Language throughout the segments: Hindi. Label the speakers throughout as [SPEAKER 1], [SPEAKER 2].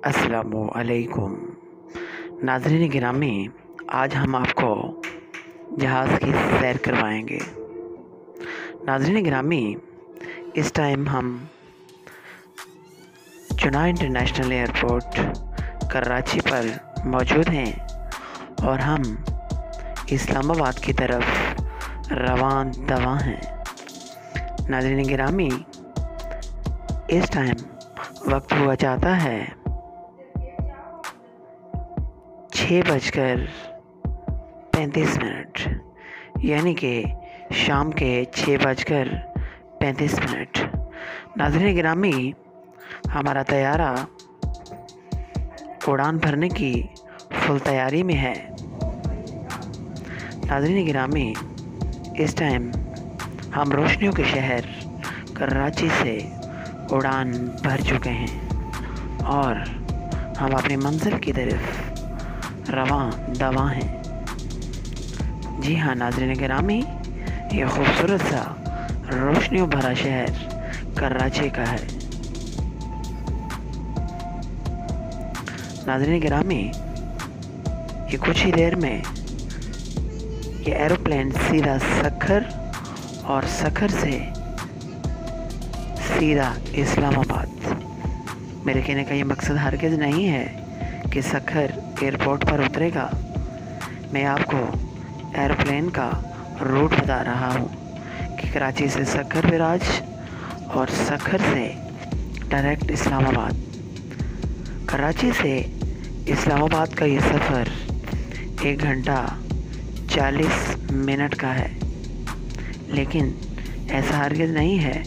[SPEAKER 1] अस्सलामुअलैकुम नाज़रीन गिरामी, आज हम आपको जहाज़ की सैर करवाएंगे। नाज़रीन गिरामी, इस टाइम हम चुनाव इंटरनेशनल एयरपोर्ट कराची पर मौजूद हैं और हम इस्लामाबाद की तरफ रवान दवा हैं। नाज़रीन गिरामी, इस टाइम वक्त हुआ जाता है 6:35, यानी कि शाम के 6:35। नाज़रीन गिरामी, हमारा तैयारा उड़ान भरने की फुल तैयारी में है। नाज़रीन गिरामी, इस टाइम हम रोशनियों के शहर कराची से उड़ान भर चुके हैं और हम अपनी मंजिल की तरफ रवां दवा हैं। जी हाँ नाज़रीन गिरामी, ये खूबसूरत सा रोशनियों भरा शहर कराची का है। नाज़रीन गिरामी, ये कुछ ही देर में ये एरोप्लेन सीधा सखर और सखर से सीधा इस्लामाबाद। मेरे कहने का ये मकसद हरगिज़ नहीं है कि सखर एयरपोर्ट पर उतरेगा। मैं आपको एरोप्लेन का रूट बता रहा हूँ कि कराची से सखर विराज और सखर से डायरेक्ट इस्लामाबाद। कराची से इस्लामाबाद का ये सफ़र 1 घंटा 40 मिनट का है, लेकिन ऐसा हरगिज़ नहीं है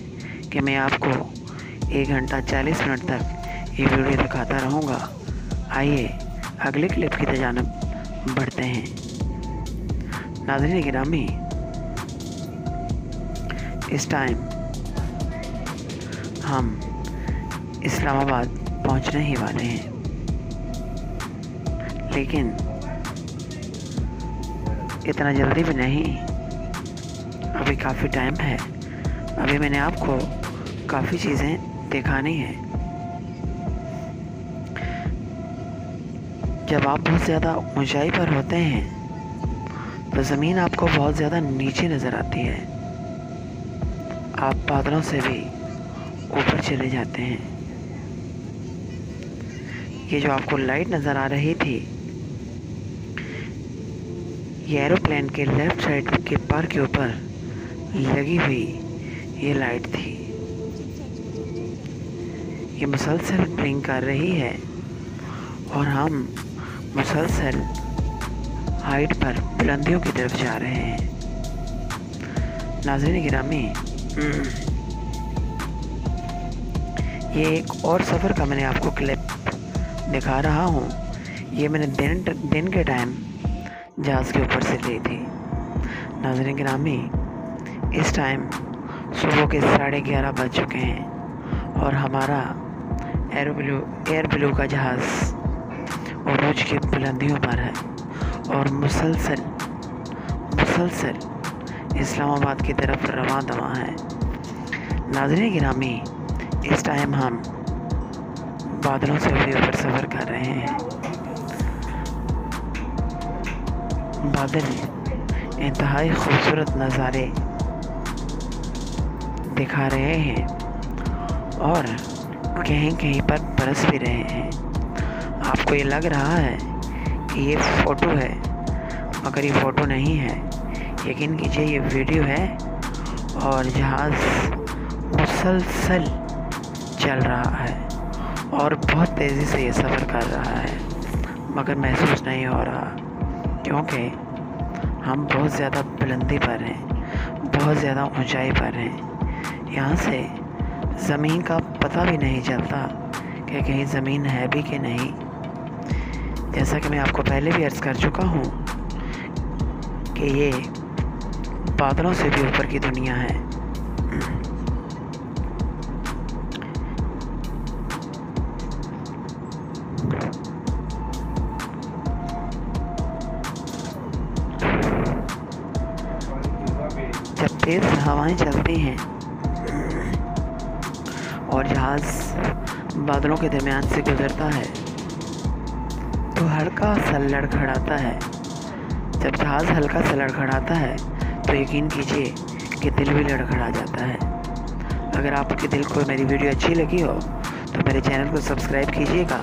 [SPEAKER 1] कि मैं आपको 1 घंटा 40 मिनट तक ये वीडियो दिखाता रहूँगा। आइए अगले क्लिप की जानिब बढ़ते हैं। नाज़रीन गिरामी, इस टाइम हम इस्लामाबाद पहुंचने ही वाले हैं, लेकिन इतना जल्दी भी नहीं, अभी काफ़ी टाइम है। अभी मैंने आपको काफ़ी चीज़ें दिखानी हैं। जब आप बहुत ज़्यादा ऊंचाई पर होते हैं तो ज़मीन आपको बहुत ज़्यादा नीचे नज़र आती है। आप बादलों से भी ऊपर चले जाते हैं। ये जो आपको लाइट नज़र आ रही थी, ये एरोप्लेन के लेफ़्ट साइड के पर के ऊपर लगी हुई ये लाइट थी। ये मुसलसल ब्लिंक कर रही है और हम मुसलसल हाइट पर बुलंदियों की तरफ जा रहे हैं। नाज़रीन गिरामी, ये एक और सफ़र का मैंने आपको क्लिप दिखा रहा हूँ। ये मैंने दिन के टाइम जहाज़ के ऊपर से ली थी। नाज़रीन गिरामी, इस टाइम सुबह के 11:30 बज चुके हैं और हमारा एयर ब्लू का जहाज़ उरूज की बुलंदियों पर है और मुसलसल इस्लामाबाद की तरफ रवां दवा है। नाज़रीन गिरामी, इस टाइम हम बादलों से भी ऊपर सफ़र कर रहे हैं। बादल इंतहाई खूबसूरत नज़ारे दिखा रहे हैं और कहीं कहीं पर बरस भी रहे हैं। आपको ये लग रहा है कि ये फ़ोटो है, मगर ये फ़ोटो नहीं है। यकीन कीजिए, ये वीडियो है और जहाज़ मुसलसल चल रहा है और बहुत तेज़ी से ये सफ़र कर रहा है, मगर महसूस नहीं हो रहा क्योंकि हम बहुत ज़्यादा बुलंदी पर हैं, बहुत ज़्यादा ऊंचाई पर हैं। यहाँ से ज़मीन का पता भी नहीं चलता कि कहीं ज़मीन है भी कि नहीं। जैसा कि मैं आपको पहले भी अर्ज़ कर चुका हूँ कि ये बादलों से भी ऊपर की दुनिया है। जब तेज़ हवाएं चलती हैं और जहाज़ बादलों के दरमियान से गुजरता है तो हल्का सा लड़खड़ाता है। जब जहाज़ हल्का सा लड़खड़ाता है तो यकीन कीजिए कि दिल भी लड़खड़ा जाता है। अगर आपके दिल को मेरी वीडियो अच्छी लगी हो तो मेरे चैनल को सब्सक्राइब कीजिएगा